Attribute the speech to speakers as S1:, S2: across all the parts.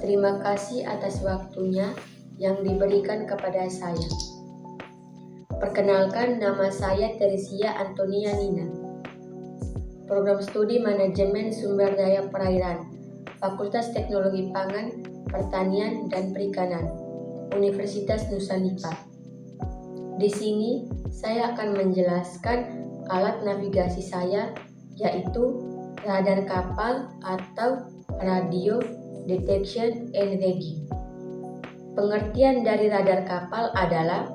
S1: Terima kasih atas waktunya yang diberikan kepada saya. Perkenalkan, nama saya Teresia Antonia Nina. Program Studi Manajemen Sumber Daya Perairan, Fakultas Teknologi Pangan, Pertanian, dan Perikanan, Universitas Nusa Nipah. Di sini saya akan menjelaskan alat navigasi saya, yaitu radar kapal atau Radio Detection and Reading. Pengertian dari radar kapal adalah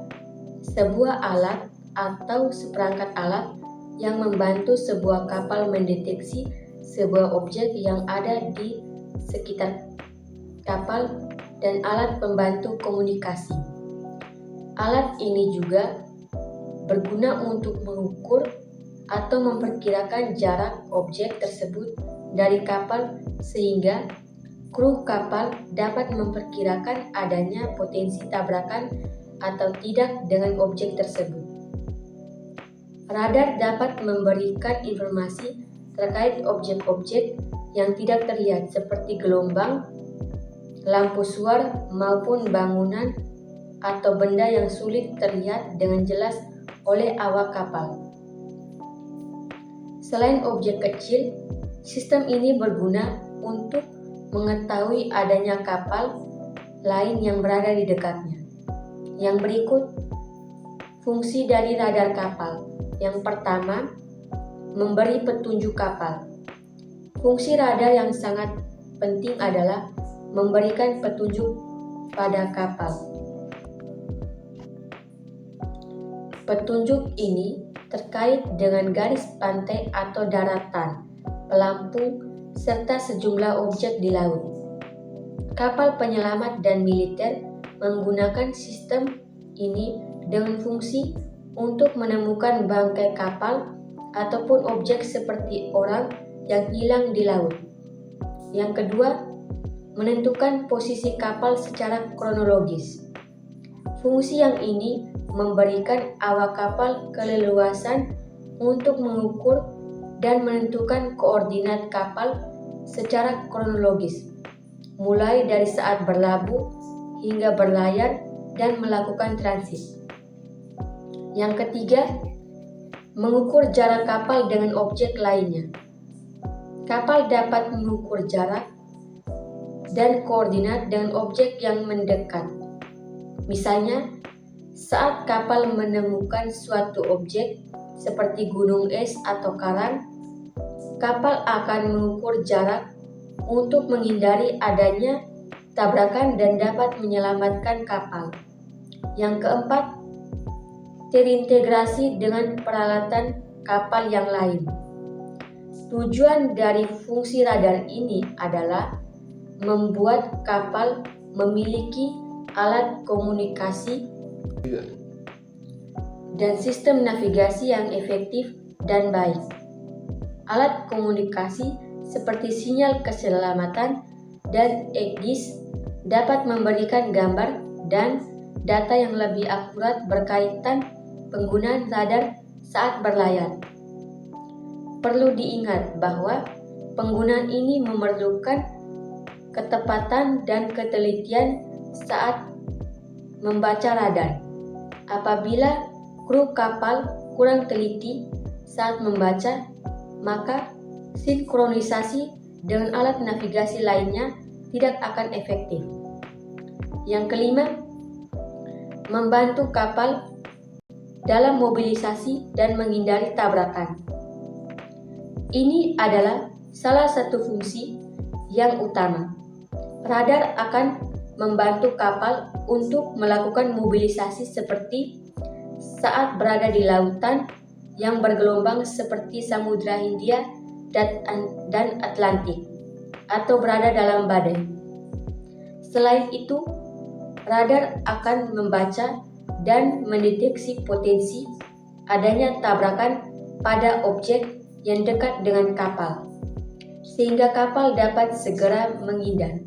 S1: sebuah alat atau seperangkat alat yang membantu sebuah kapal mendeteksi sebuah objek yang ada di sekitar kapal dan alat pembantu komunikasi. Alat ini juga berguna untuk mengukur atau memperkirakan jarak objek tersebut dari kapal sehingga kru kapal dapat memperkirakan adanya potensi tabrakan atau tidak dengan objek tersebut. Radar dapat memberikan informasi terkait objek-objek yang tidak terlihat seperti gelombang, lampu suar maupun bangunan atau benda yang sulit terlihat dengan jelas oleh awak kapal. Selain objek kecil, sistem ini berguna untuk mengetahui adanya kapal lain yang berada di dekatnya. Yang berikut fungsi dari radar kapal. Yang pertama, memberi petunjuk kapal. Fungsi radar yang sangat penting adalah memberikan petunjuk pada kapal. Petunjuk ini terkait dengan garis pantai atau daratan, pelampung, serta sejumlah objek di laut. Kapal penyelamat dan militer menggunakan sistem ini dengan fungsi untuk menemukan bangkai kapal ataupun objek seperti orang yang hilang di laut. Yang kedua, menentukan posisi kapal secara kronologis. Fungsi yang ini memberikan awak kapal keleluasan untuk mengukur dan menentukan koordinat kapal secara kronologis, mulai dari saat berlabuh hingga berlayar dan melakukan transit. Yang ketiga, mengukur jarak kapal dengan objek lainnya. Kapal dapat mengukur jarak dan koordinat dengan objek yang mendekat. Misalnya, saat kapal menemukan suatu objek seperti gunung es atau karang, kapal akan mengukur jarak untuk menghindari adanya tabrakan dan dapat menyelamatkan kapal. Yang keempat, terintegrasi dengan peralatan kapal yang lain. Tujuan dari fungsi radar ini adalah membuat kapal memiliki alat komunikasi dan sistem navigasi yang efektif dan baik. Alat komunikasi seperti sinyal keselamatan dan EGIS dapat memberikan gambar dan data yang lebih akurat berkaitan penggunaan radar saat berlayar. Perlu diingat bahwa penggunaan ini memerlukan ketepatan dan ketelitian saat membaca radar. Apabila kru kapal kurang teliti saat membaca, maka sinkronisasi dengan alat navigasi lainnya tidak akan efektif. Yang kelima, membantu kapal dalam mobilisasi dan menghindari tabrakan. Ini adalah salah satu fungsi yang utama. Radar akan membantu kapal untuk melakukan mobilisasi seperti saat berada di lautan yang bergelombang seperti Samudra Hindia dan Atlantik atau berada dalam badai. Selain itu, radar akan membaca dan mendeteksi potensi adanya tabrakan pada objek yang dekat dengan kapal, sehingga kapal dapat segera menghindar.